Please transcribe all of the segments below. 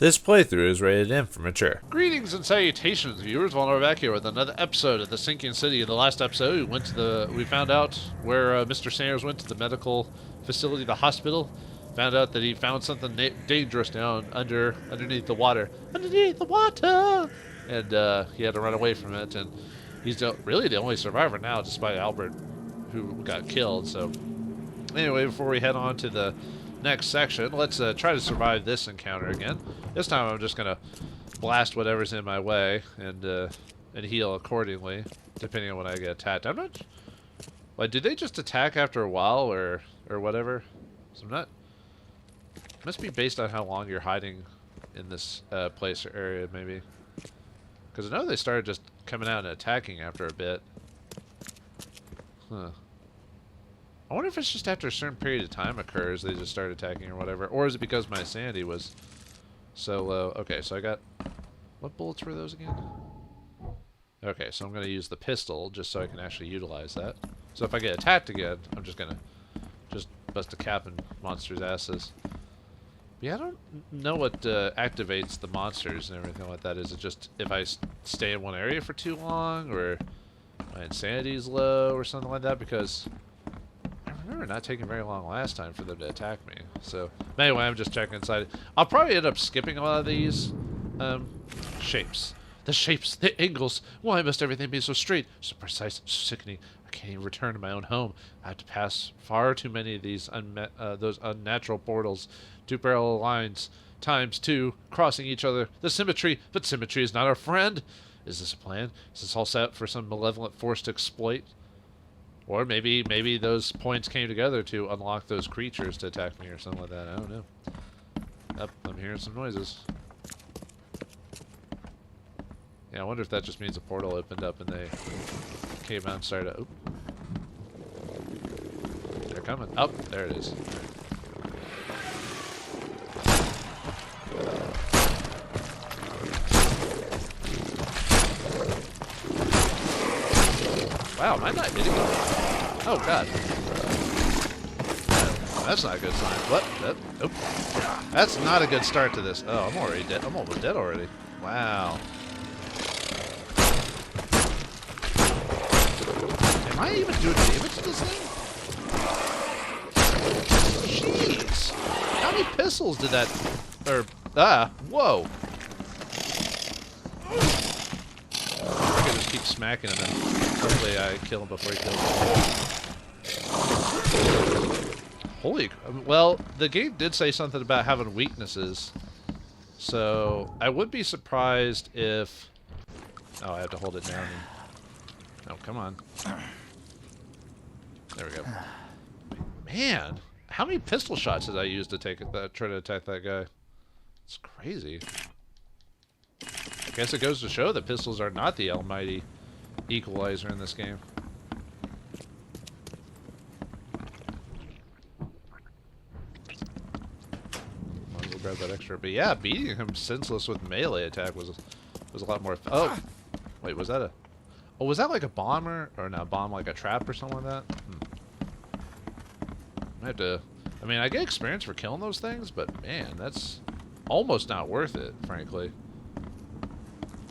This playthrough is rated M for mature. Greetings and salutations, viewers. Well, we're back here with another episode of the Sinking City. In the last episode, we found out where Mr. Sanders went to the medical facility, the hospital. Found out that he found something dangerous down underneath the water. Underneath the water! And he had to run away from it. And he's really the only survivor now, despite Albert, who got killed. So, anyway, before we head on to the next section, let's try to survive this encounter again. This time I'm just gonna blast whatever's in my way and heal accordingly, depending on when I get attacked. I'm not. Like, do they just attack after a while or whatever? So I'm not. It must be based on how long you're hiding in this place or area, maybe. Because I know they started just coming out and attacking after a bit. Huh. I wonder if it's just after a certain period of time occurs they just start attacking or whatever. Or is it because my sanity was so low? Okay, so I got... What bullets were those again? Okay, so I'm going to use the pistol just so I can actually utilize that. So if I get attacked again, I'm just going to bust a cap in monsters' asses. But yeah, I don't know what activates the monsters and everything like that. Is it just if I stay in one area for too long, or my insanity is low or something like that? Because I remember not taking very long last time for them to attack me. So anyway, I'm just checking inside. I'll probably end up skipping a lot of these shapes. The shapes, the angles. Why must everything be so straight, so precise, so sickening? I can't even return to my own home. I have to pass far too many of these those unnatural portals. Two parallel lines, times two, crossing each other. The symmetry, but symmetry is not our friend. Is this a plan? Is this all set up for some malevolent force to exploit? Or maybe those points came together to unlock those creatures to attack me or something like that. I don't know. Oh, I'm hearing some noises. Yeah, I wonder if that just means a portal opened up and they came out and started to... Oop. They're coming. Oh, there it is. Wow, am I not hitting them? Oh, God. That's not a good sign. What? Nope. That's not a good start to this. Oh, I'm already dead. I'm almost dead already. Wow. Am I even doing damage to this thing? Jeez. How many pistols did that... whoa. I can just keep smacking him and hopefully I kill him before he kills me. Holy... Well, the game did say something about having weaknesses. So, I would be surprised if... Oh, I have to hold it down. Oh, come on. There we go. Man, how many pistol shots did I use to try to attack that guy? It's crazy. I guess it goes to show that pistols are not the almighty equalizer in this game. Might as well grab that extra. But yeah, beating him senseless with melee attack was a lot more. Oh, wait, was that a? Oh, was that like a bomb or not bomb, like a trap or something like that? I have to... I mean, I get experience for killing those things, but man, that's almost not worth it, frankly.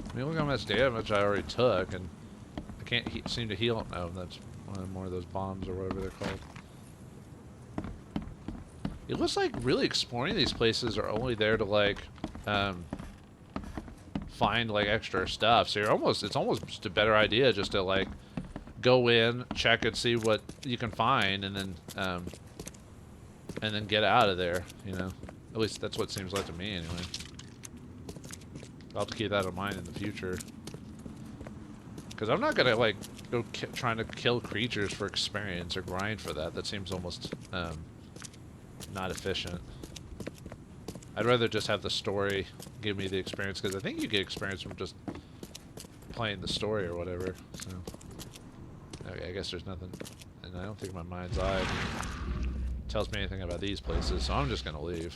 I mean, look how much damage I already took, and I can't seem to heal... No, that's one more of those bombs or whatever they're called. It looks like really exploring these places are only there to, like, find like extra stuff, so it's almost just a better idea just to like go in, check and see what you can find, and then get out of there, you know. At least that's what it seems like to me anyway. I'll have to keep that in mind in the future, because I'm not gonna like go trying to kill creatures for experience or grind for that. That seems almost not efficient. I'd rather just have the story give me the experience, because I think you get experience from just playing the story or whatever. So, okay, I guess there's nothing, and I don't think my mind's eye tells me anything about these places, so I'm just gonna leave.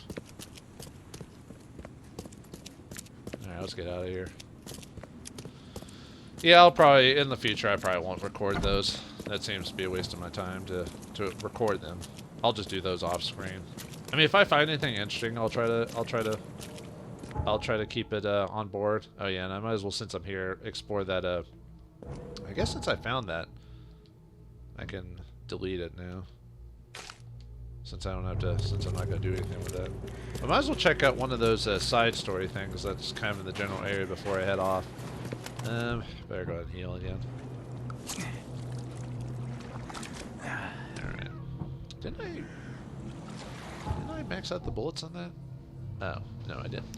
Alright, let's get out of here. Yeah, I'll probably, in the future, I probably won't record those. That seems to be a waste of my time to record them. I'll just do those off screen. I mean, if I find anything interesting, I'll try to I'll try to keep it on board. Oh yeah, and I might as well, since I'm here, explore that. I guess since I found that, I can delete it now. Since I don't have to, since I'm not gonna do anything with that, I might as well check out one of those side story things that's kind of in the general area before I head off. Better go ahead and heal again. Alright. Didn't I max out the bullets on that? Oh, no I didn't.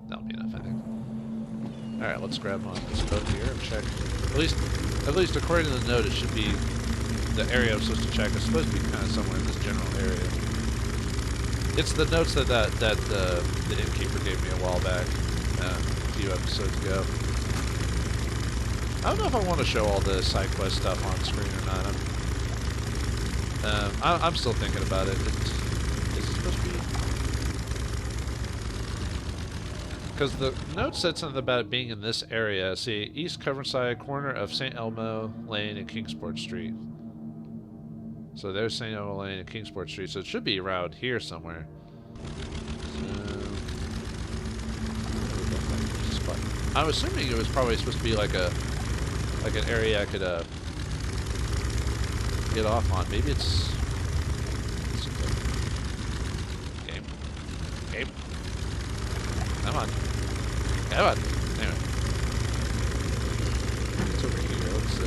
That'll be enough, I think. Alright, let's grab on this boat here and check. At least according to the note, it should be the area I'm supposed to check. It's supposed to be kind of somewhere in this general area. It's the notes that the innkeeper gave me a while back, a few episodes ago. I don't know if I want to show all the side quest stuff on screen or not. I'm still thinking about it. Is it supposed to be? Because the note said something about it being in this area. See, East Coverside, corner of St. Elmo Lane and Kingsport Street. So there's St. Elmo Lane and Kingsport Street, so it should be around here somewhere. I'm assuming it was probably supposed to be like an area I could get off on. Maybe it's game. Come on. Anyway, it's over here. Let's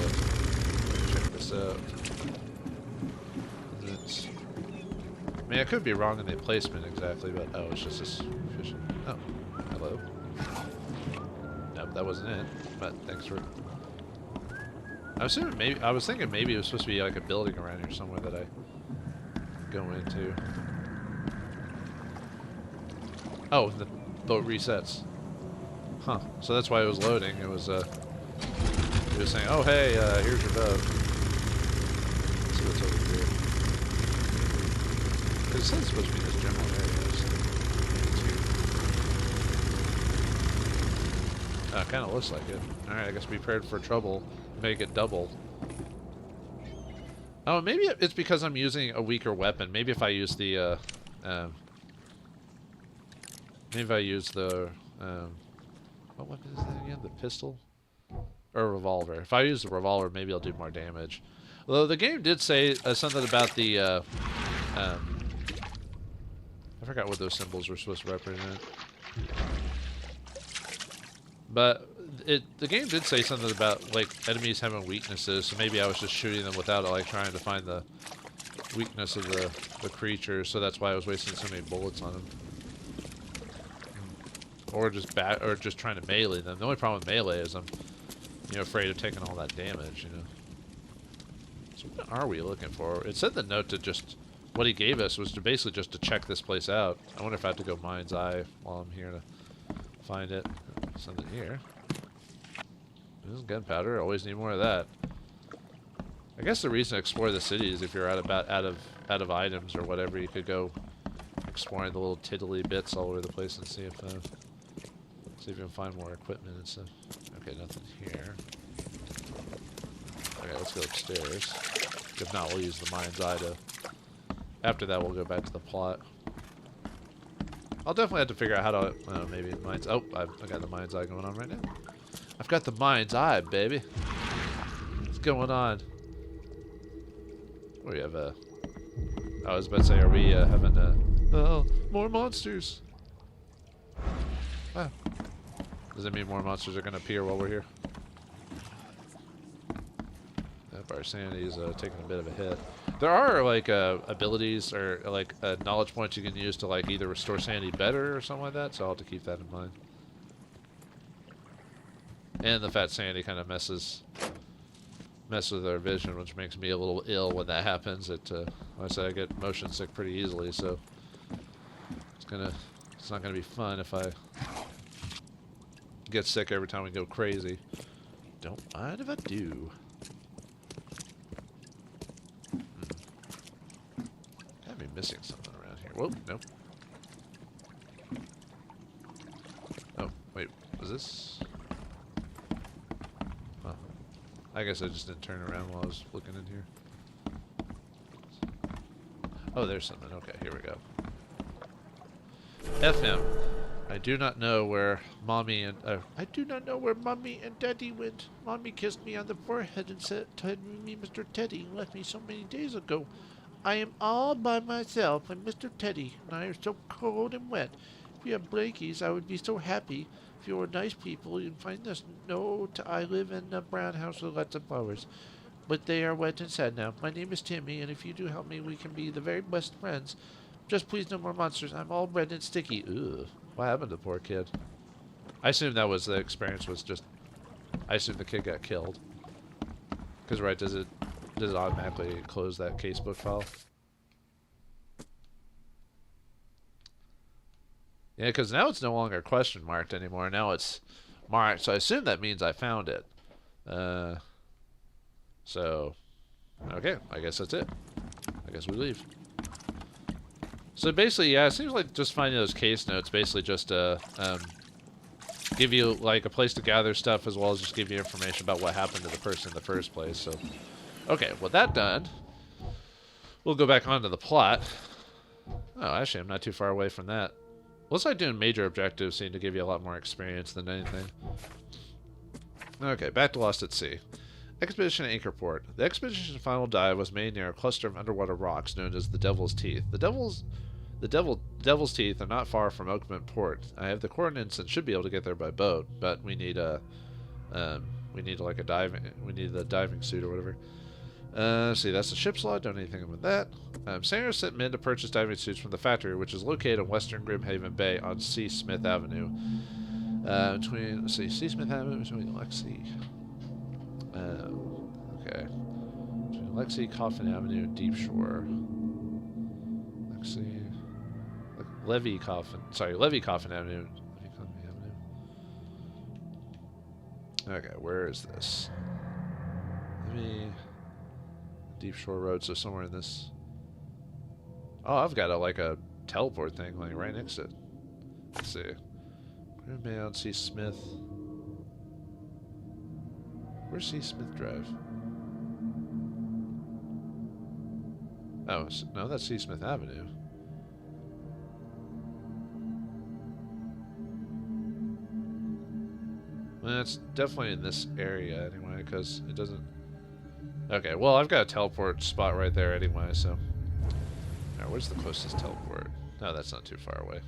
check this out. I mean, I could be wrong in the placement exactly, but oh, it's just this fishing. Oh, hello. Nope, that wasn't it. But thanks for. I was thinking maybe it was supposed to be like a building around here somewhere that I go into. Oh, the boat resets. Huh. So that's why it was loading. It was saying, "Oh, hey, here's your boat." Let's see what's over here. It says it's supposed to be in this general area. So it kind of looks like it. Alright, I guess be prepared for trouble. Make it double. Oh, maybe it's because I'm using a weaker weapon. Maybe if I use the, what weapon is that again? The pistol? Or a revolver. If I use the revolver, maybe I'll do more damage. Although the game did say something about the, I forgot what those symbols were supposed to represent. But the game did say something about like enemies having weaknesses, so maybe I was just shooting them without like trying to find the weakness of the creature, so that's why I was wasting so many bullets on them. Or just trying to melee them. The only problem with melee is I'm afraid of taking all that damage, So what are we looking for? It said the note to just what he gave us was to basically just to check this place out. I wonder if I have to go Mind's Eye while I'm here to find it. Something here. This is gunpowder. Always need more of that. I guess the reason to explore the city is if you're out of items or whatever, you could go exploring the little tiddly bits all over the place and see if you can find more equipment and stuff. Okay, nothing here. Okay, let's go upstairs. If not, we'll use the Mind's Eye to. After that, we'll go back to the plot. I'll definitely have to figure out how to, maybe Mind's... Oh, I got the Mind's Eye going on right now. I've got the Mind's Eye, baby. What's going on? We have I was about to say, are we having oh, more monsters. Wow. Does that mean more monsters are going to appear while we're here? Yep, our sanity is taking a bit of a hit. There are like abilities or like knowledge points you can use to like either restore sanity better or something like that, so I'll have to keep that in mind. And the fat sanity kind of messes with our vision, which makes me a little ill when that happens. Like I said, I get motion sick pretty easily, so it's not gonna be fun if I get sick every time we go crazy. Don't mind if I do. Missing something around here. Whoa, nope. Oh, wait, was this? Huh. I guess I just didn't turn around while I was looking in here. Oh, there's something. Okay, here we go. FM. I do not know where mommy and daddy went. Mommy kissed me on the forehead and said, "Told me Mr. Teddy left me so many days ago. I am all by myself and Mr. Teddy, and I am so cold and wet. If you have blankies, I would be so happy. If you were nice people, you'd find this note. I live in a brown house with lots of flowers, but they are wet and sad now. My name is Timmy, and if you do help me, we can be the very best friends. Just please no more monsters. I'm all red and sticky." Ugh. What happened to the poor kid? I assume that was the experience was just... I assume the kid got killed. Because, right, does it automatically close that casebook file? Yeah, because now it's no longer question marked anymore. Now it's marked. So I assume that means I found it. So, okay, I guess that's it. I guess we leave. So basically, yeah, it seems like just finding those case notes basically just give you like a place to gather stuff as well as just give you information about what happened to the person in the first place. So, okay, with that done, we'll go back onto the plot. Oh, actually, I'm not too far away from that. Looks like doing major objectives seem to give you a lot more experience than anything. Okay, back to Lost at Sea. Expedition Anchorport. The expedition's final dive was made near a cluster of underwater rocks known as the Devil's Teeth. The Devil's Teeth are not far from Oakmont Port. I have the coordinates and should be able to get there by boat, but we need a diving suit or whatever. See, that's the ship's log. Don't do anything with that. Sanders sent men to purchase diving suits from the factory, which is located in western Grimhaven Bay on C. Smith Avenue. C. Smith Avenue between Lexi. Okay. Between Lexi, Coffin Avenue, and Deep Shore. Lexi. Levy Coffin Avenue. Levy Coffin Avenue. Okay, where is this? Deep Shore Road, so somewhere in this. Oh, I've got a teleport thing like right next to it. Let's see. Greenman, C. Smith. Where's C. Smith Drive? Oh, no, that's C. Smith Avenue. Well, it's definitely in this area anyway, because it doesn't... Okay, well, I've got a teleport spot right there anyway, so... Alright, where's the closest teleport? No, that's not too far away.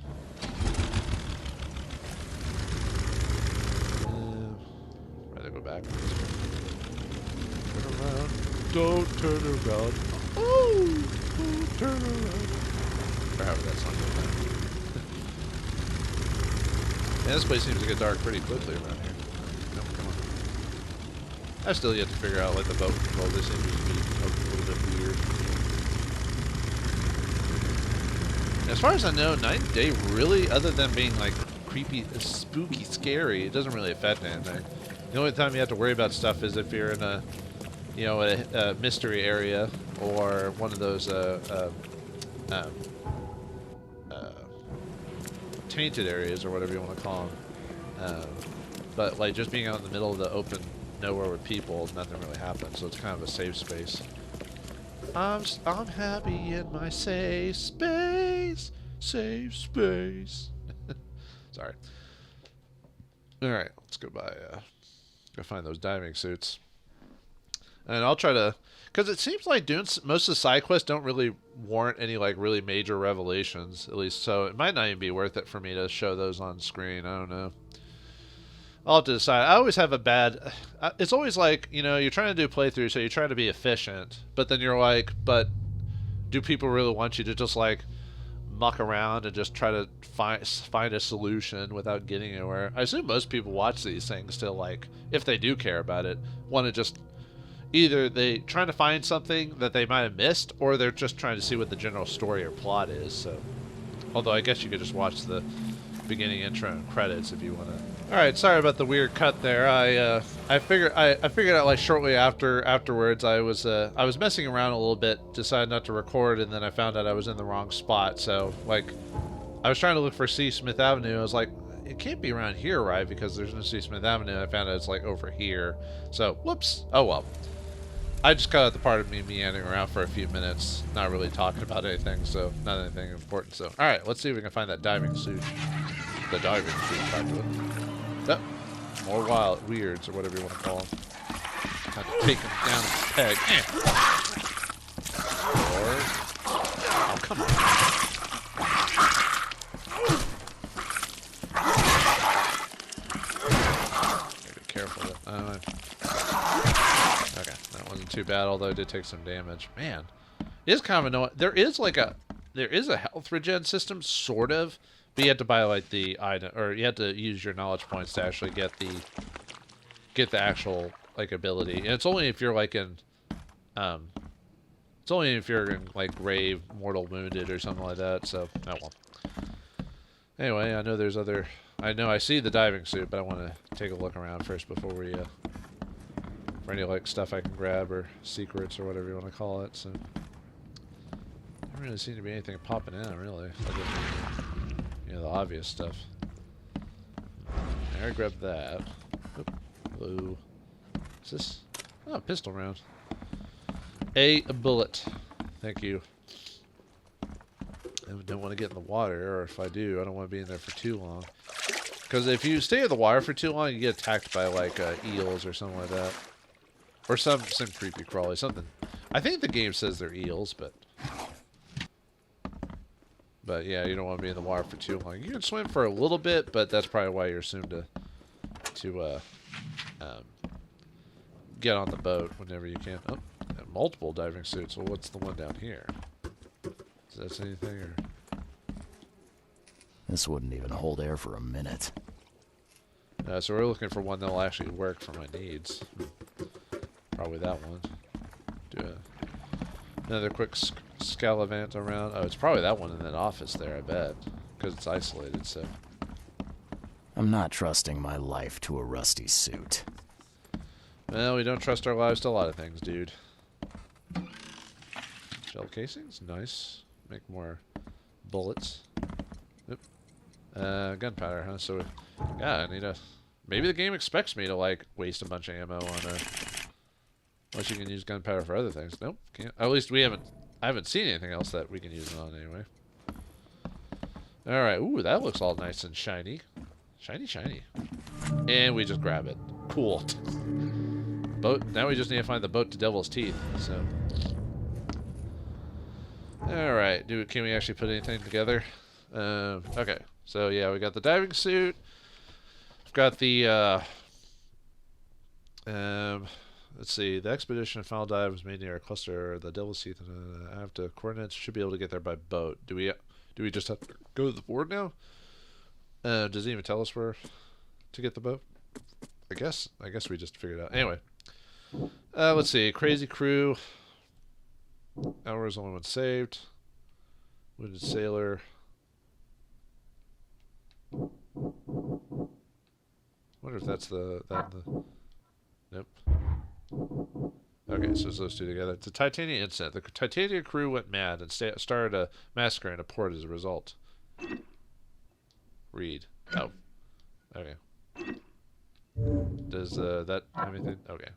Rather go back. Turn around. Don't turn around. Oh! Don't turn around. Or however that song goes. Yeah, this place seems to get dark pretty quickly around here. No, come on. I've still yet to figure out like the boat control. This seems to be a little bit weird. As far as I know, night and day really, other than being like creepy, spooky, scary, it doesn't really affect anything. The only time you have to worry about stuff is if you're in a, you know, a mystery area or one of those tainted areas or whatever you want to call them. But like just being out in the middle of the open nowhere with people, nothing really happens. So it's kind of a safe space. I'm happy in my safe space. Safe space. Sorry. All right, let's go by. Go find those diving suits. And I'll try to, because it seems like doing most of the side quests don't really warrant any like really major revelations, at least. So it might not even be worth it for me to show those on screen. I don't know. I'll have to decide. I always have a bad. It's always like, you know, you're trying to do playthrough, so you're trying to be efficient, but then you're like, but do people really want you to just like muck around and just try to find a solution without getting anywhere? I assume most people watch these things to, like, if they do care about it, want to just either they trying to find something that they might have missed, or they're just trying to see what the general story or plot is. So, although I guess you could just watch the beginning intro and credits if you want to. All right, sorry about the weird cut there. I figured out like shortly afterwards I was messing around a little bit, decided not to record, and then I found out I was in the wrong spot. So like I was trying to look for C. Smith Avenue. I was like, it can't be around here, right? Because there's no C. Smith Avenue. I found out it's like over here. So whoops. Oh well. I just got at the part of me meandering around for a few minutes, not really talking about anything, so not anything important. So, all right, let's see if we can find that diving suit. The diving suit, actually. Oh, more wild weirds or whatever you want to call them. Had to take him down with his peg. Or, oh, come on. Gotta be careful. Okay, that wasn't too bad, although it did take some damage. Man, it is kind of annoying. There is a health regen system, sort of, but you have to buy like the item, or you have to use your knowledge points to actually get the actual like ability. And it's only if you're like in, it's only if you're in like grave, mortal wounded or something like that. So, oh well. Anyway, I know there's other. I see the diving suit, but I want to take a look around first before we for any like stuff I can grab or secrets or whatever you want to call it. So, doesn't really seem to be anything popping in, really. You know, the obvious stuff. I already grabbed that. Oop. Blue. What's this? Oh, pistol round. A bullet. Thank you. I don't want to get in the water, or if I do, I don't want to be in there for too long. Because if you stay in the water for too long, you get attacked by like eels or something like that. Or some creepy crawly, something. I think the game says they're eels, but yeah, you don't want to be in the water for too long. You can swim for a little bit, but that's probably why you're assumed to get on the boat whenever you can. Oh, multiple diving suits. Well, what's the one down here? Does that say anything? Or? This wouldn't even hold air for a minute. So we're looking for one that'll actually work for my needs. Probably that one. Do another quick scalivant around. Oh, it's probably that one in that office there, I bet. Because it's isolated, so. I'm not trusting my life to a rusty suit. Well, we don't trust our lives to a lot of things, dude. Shell casings? Nice. Make more bullets. Oop. Gunpowder, huh? So, yeah, I need a... Maybe the game expects me to, like, waste a bunch of ammo on a... Unless you can use gunpowder for other things. Nope, can't. At least we haven't... I haven't seen anything else that we can use it on anyway. Alright, ooh, that looks all nice and shiny. Shiny, shiny. And we just grab it. Cool. Boat. Now we just need to find the boat to Devil's Teeth, so... Alright, can we actually put anything together? Okay, so yeah, we got the diving suit. We've got the, let's see, the expedition and final dive was made near a cluster, the Devil's Teeth, and I have to coordinates, should be able to get there by boat. Do we just have to go to the board now? Does it even tell us where to get the boat? I guess we just figured it out. Anyway, let's see, crazy crew. Hours, only one saved. Wounded sailor. Wonder if that's the. Nope. Okay, so it's those two together. It's a Titania incident. The Titania crew went mad and started a massacre in a port as a result. Read. Oh. Okay. Does that have anything? Okay.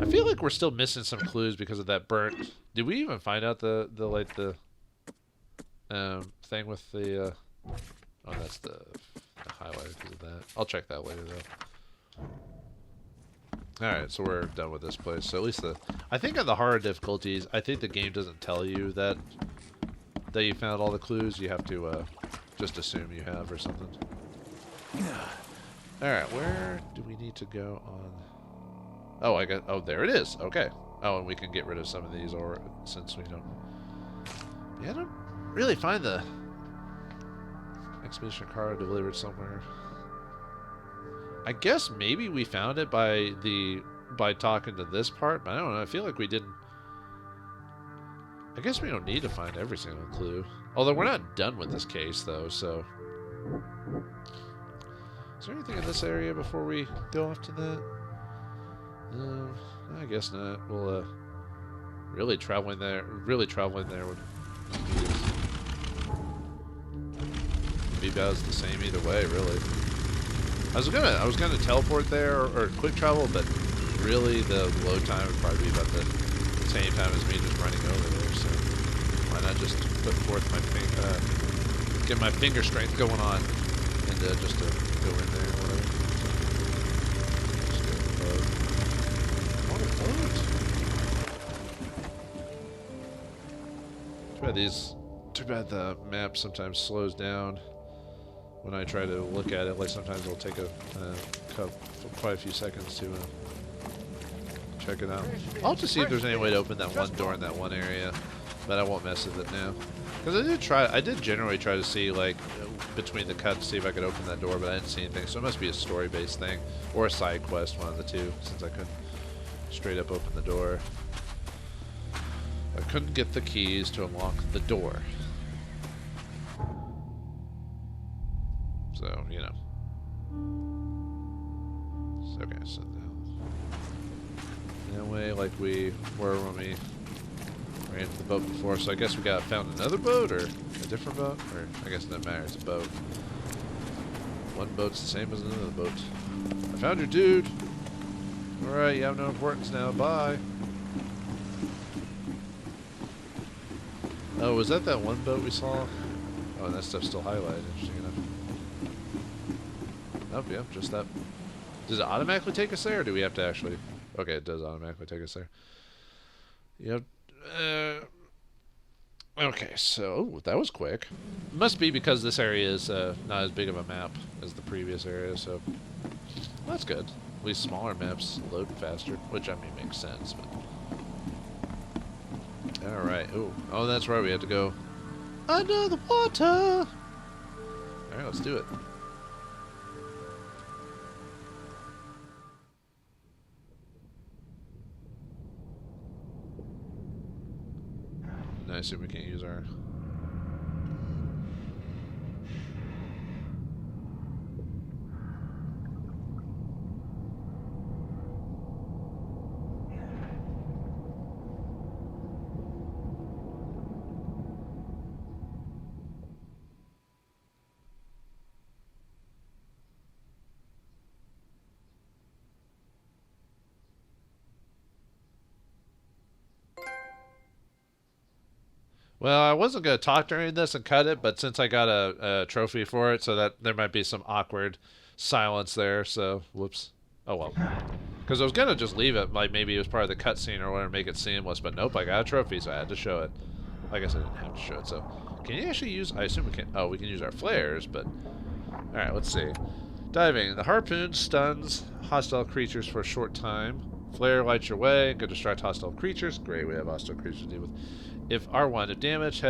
I feel like we're still missing some clues because of that burnt. Did we even find out the thing with the oh, that's the highlighter because of that. I'll check that later though. Alright, so we're done with this place. So at least I think on the harder difficulties, I think the game doesn't tell you that you found all the clues. You have to just assume you have or something. Alright, where do we need to go on? Oh, there it is. Okay. Oh, and we can get rid of some of these, or since we don't. Yeah, I don't really find the expedition card delivered somewhere. I guess maybe we found it by talking to this part, but I don't know. I feel like we didn't. I guess we don't need to find every single clue. Although we're not done with this case, though. So, is there anything in this area before we go off to that? I guess not. We'll really traveling there would be about the same either way, really. I was gonna teleport there or quick travel, but really, the load time would probably be about the same time as me just running over there, so why not just put forth my get my finger strength going on, and just to go in there or whatever. Just go load. Oh, load. Too bad the map sometimes slows down when I try to look at it. Like sometimes it'll take quite a few seconds to check it out. I'll just see if there's any way to open that one door in that one area, but I won't mess with it now. Because I did generally try to see, like, between the cuts, see if I could open that door, but I didn't see anything. So it must be a story-based thing, or a side quest, one of the two, since I couldn't straight up open the door. I couldn't get the keys to unlock the door. So, you know. Okay, so that way, like we were when we ran to the boat before. So I guess we found another boat, or a different boat, or I guess it doesn't matter. It's a boat. One boat's the same as another boat. I found your dude. All right, you have no importance now. Bye. Oh, was that one boat we saw? Oh, and that stuff's still highlighted. Interesting enough. Oh, yeah, just that. Does it automatically take us there, or do we have to actually... Okay, it does automatically take us there. Yep. Okay, so... that was quick. It must be because this area is not as big of a map as the previous area, so... Well, that's good. At least smaller maps load faster, which, I mean, makes sense, but... Alright, oh, that's right, we have to go under the water! Alright, let's do it. I assume we can't use our... Well, I wasn't going to talk during this and cut it, but since I got a trophy for it, so that there might be some awkward silence there, so whoops. Oh well. Because I was going to just leave it, like maybe it was part of the cutscene or whatever, make it seamless, but nope, I got a trophy, so I had to show it. I guess I didn't have to show it, so... Can you actually use... I assume we can... Oh, we can use our flares, but... Alright, let's see. Diving. The harpoon stuns hostile creatures for a short time. Flare lights your way, could distract hostile creatures. Great, we have hostile creatures to deal with. If R1, if damage,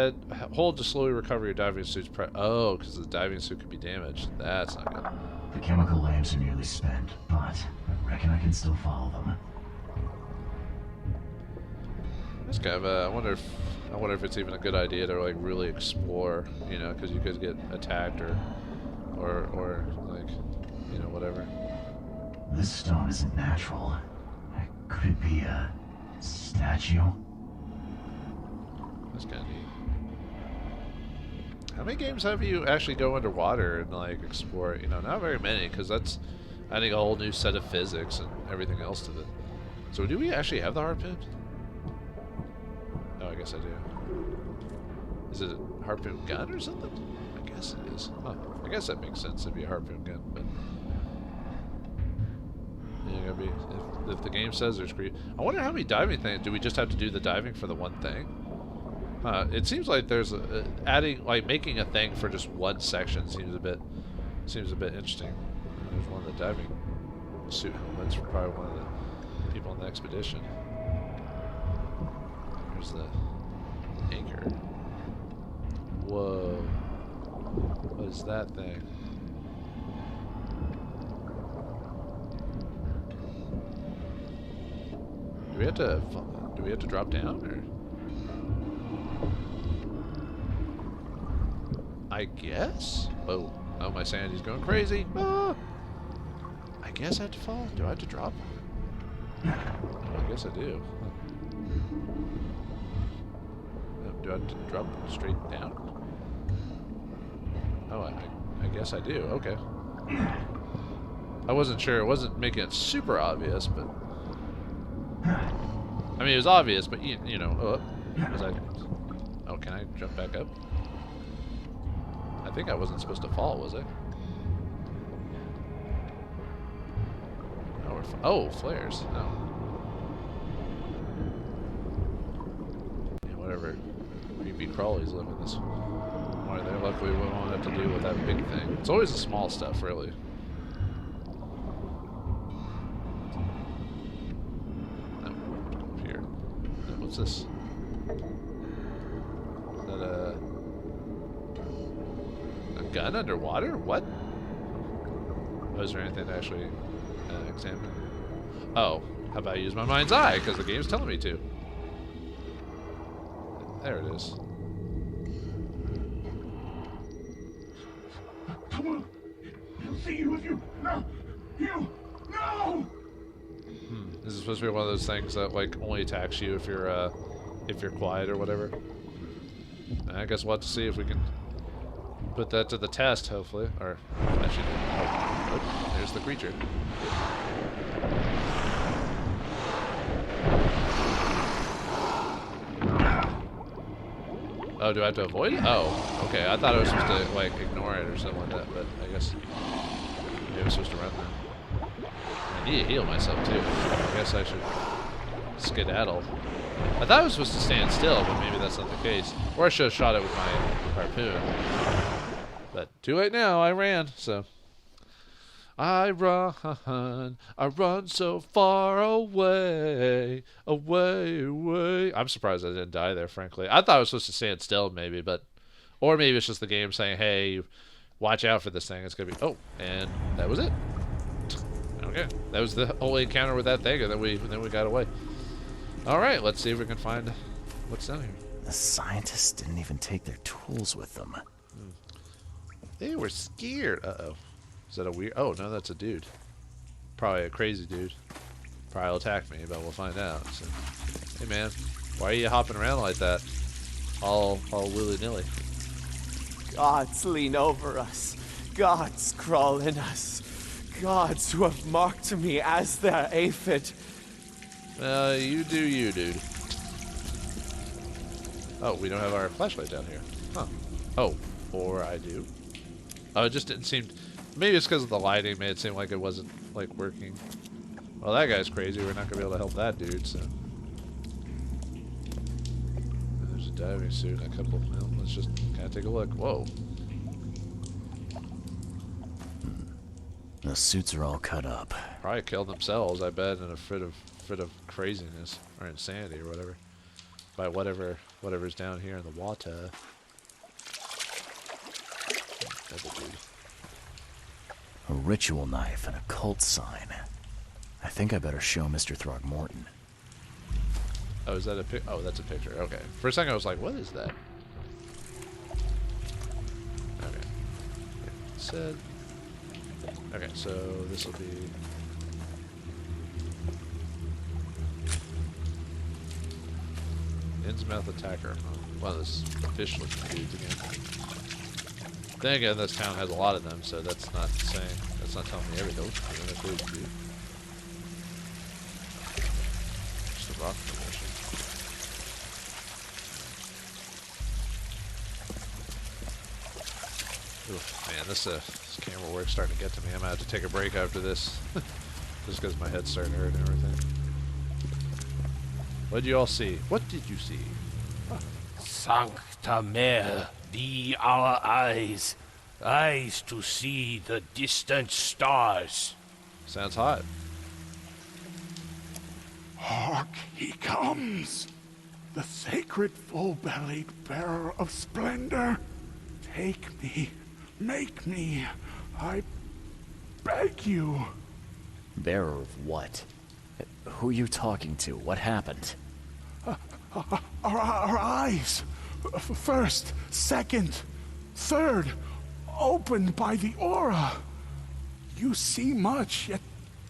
hold to slowly recover your diving suit's oh, because the diving suit could be damaged. That's not good. The chemical lamps are nearly spent, but I reckon I can still follow them. That's kind of I wonder if it's even a good idea to like really explore, you know, because you could get attacked or like, you know, whatever. This stone isn't natural. Could it be a statue? That's kind of neat. How many games have you actually go underwater and like explore it? You know, not very many, because that's adding a whole new set of physics and everything else to it. So do we actually have the harpoon? Oh, I guess I do. Is it a harpoon gun or something? I guess it is. Huh. I guess that makes sense. It'd be a harpoon gun, but yeah, gotta be. If the game says there's I wonder how many diving things. Do we just have to do the diving for the one thing? It seems like there's adding, like making a thing for just one section seems a bit interesting. There's one of the diving suit helmets for probably one of the people on the expedition. There's the anchor. Whoa! What is that thing? Do we have to drop down, or? I guess? Oh, my sanity's going crazy. Ah! I guess I have to fall? Do I have to drop? Oh, I guess I do. Do I have to drop straight down? Oh, I guess I do. Okay. I wasn't sure. It wasn't making it super obvious, but I mean, it was obvious, but you know, was I? Oh, can I jump back up? I think I wasn't supposed to fall, was I? Oh, oh, flares. No. Yeah, whatever. Creepy crawlies live in this. Why they luckily we won't have to deal with that big thing. It's always the small stuff, really. No, up here. No, what's this? Is that a gun underwater? What? Oh, is there anything to actually examine? Oh, how about I use my mind's eye? Because the game's telling me to. There it is. Come on. He'll see you if you... No! You! No! This is supposed to be one of those things that like only attacks you if you're quiet or whatever. I guess we'll have to see if we can put that to the test, hopefully. Or actually, oh, there's the creature. Oh, do I have to avoid it? Oh, okay. I thought I was supposed to like ignore it or something like that, but I guess maybe I was supposed to run then. I need to heal myself too. I guess I should skedaddle. I thought I was supposed to stand still, but maybe that's not the case. Or I should have shot it with my harpoon. But too late now, I ran, so. I run so far away, away. I'm surprised I didn't die there, frankly. I thought I was supposed to stand still, maybe, but. Or maybe it's just the game saying, hey, watch out for this thing. It's going to be. Oh, and that was it. Okay. That was the only encounter with that thing, and then we got away. Alright, let's see if we can find what's down here. The scientists didn't even take their tools with them. They were scared. Uh-oh. Is that a weird... Oh, no, that's a dude. Probably a crazy dude. Probably will attack me, but we'll find out. So, hey, man. Why are you hopping around like that? All willy-nilly. Gods lean over us. Gods crawl in us. Gods who have marked me as their aphid. You do you, dude. Oh, we don't have our flashlight down here. Huh. Oh, or I do. Oh, it just didn't seem... Maybe it's because of the lighting made it seem like it wasn't, like, working. Well, that guy's crazy. We're not going to be able to help that dude, so... There's a diving suit and a couple... Well, let's just kind of take a look. Whoa. The suits are all cut up. Probably killed themselves, I bet, in a fit of craziness or insanity or whatever. By whatever's down here in the water. Double dude. A ritual knife and a cult sign. I think I better show Mr. Throgmorton. Oh, is that a pic? Oh, that's a picture. Okay. For a second, I was like, "What is that?" Okay. Said. Okay, so this will be. Innsmouth attacker. Oh, one of those fish-looking dudes again. Then again, this town has a lot of them, so that's not saying. That's not telling me everything. Just a rock formation. Oof, man, this camera work's starting to get to me. I'm gonna have to take a break after this, just because my head's starting to hurt and everything. What did you all see? What did you see? Sancta Mare, be our eyes, eyes to see the distant stars. Sounds hot. Hark, he comes! The sacred full-bellied bearer of splendor! Take me, make me, I beg you. Bearer of what? Who are you talking to? What happened? Our eyes! First, second, third, opened by the aura. You see much, yet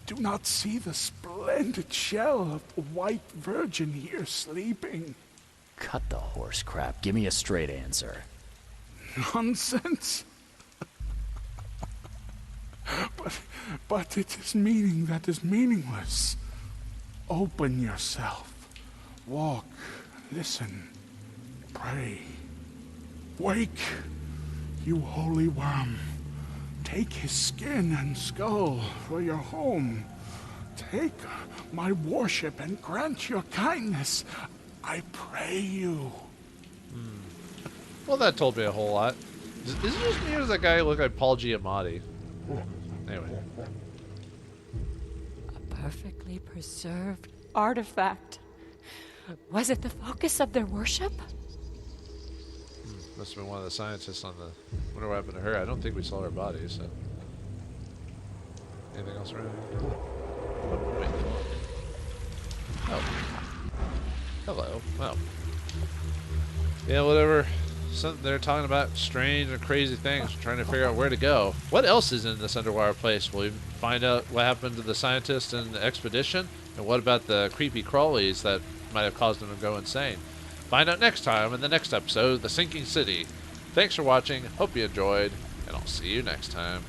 do not see the splendid shell of the white virgin here sleeping. Cut the horse crap. Give me a straight answer. Nonsense. But it is meaning that is meaningless. Open yourself. Walk, listen, pray. Wake, you holy worm. Take his skin and skull for your home. Take my worship and grant your kindness. I pray you. Well, that told me a whole lot. Is it just me or does that guy look like Paul Giamatti? Anyway. A perfectly preserved artifact. Was it the focus of their worship? Must have been one of the scientists on the... Wonder what happened to her. I don't think we saw her body, so... Anything else around here? Oh, wait. Oh. Hello. Oh. Yeah, whatever. Something they're talking about strange and crazy things, trying to figure out where to go. What else is in this underwater place? Will we find out what happened to the scientists and the expedition? And what about the creepy crawlies that might have caused them to go insane? Find out next time in the next episode of The Sinking City. Thanks for watching, hope you enjoyed, and I'll see you next time.